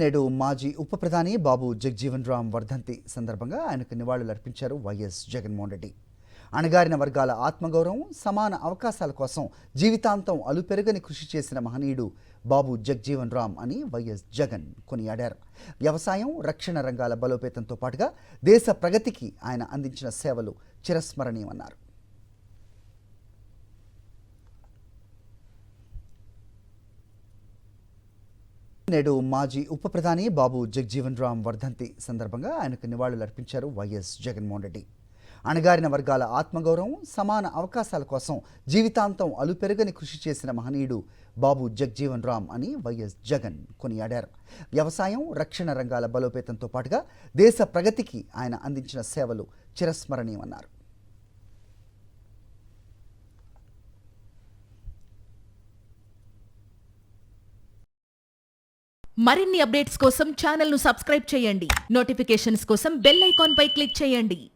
నేడు మాజీ ఉప ప్రధాని బాబు జగ్జీవన్ రామ్ వర్ధంతి సందర్భంగా ఆయనకు నివాళులర్పించారు వైఎస్ జగన్మోహన్ రెడ్డి. అణగారిన వర్గాల ఆత్మగౌరవం, సమాన అవకాశాల కోసం జీవితాంతం అలుపెరుగని కృషి చేసిన మహనీయుడు బాబు జగ్జీవన్ రామ్ అని వైఎస్ జగన్ కొనియాడారు. వ్యవసాయం, రక్షణ రంగాల బలోపేతంతో పాటుగా దేశ ప్రగతికి ఆయన అందించిన సేవలు చిరస్మరణీయమన్నారు. నేడు మాజీ ఉప ప్రధాని బాబు జగ్జీవన్ రామ్ వర్ధంతి సందర్భంగా ఆయనకు నివాళులర్పించారు వైఎస్ జగన్మోహన్ రెడ్డి. అణగారిన వర్గాల ఆత్మగౌరవం, సమాన అవకాశాల కోసం జీవితాంతం అలుపెరుగని కృషి చేసిన మహనీయుడు బాబు జగ్జీవన్ రామ్ అని వైఎస్ జగన్ కొనియాడారు. వ్యవసాయం, రక్షణ రంగాల బలోపేతంతో పాటుగా దేశ ప్రగతికి ఆయన అందించిన సేవలు చిరస్మరణీయమన్నారు. మరిన్ని అప్డేట్స్ కోసం ఛానల్ ను సబ్స్క్రైబ్ చేయండి. నోటిఫికేషన్స్ కోసం బెల్ ఐకాన్ పై క్లిక్ చేయండి.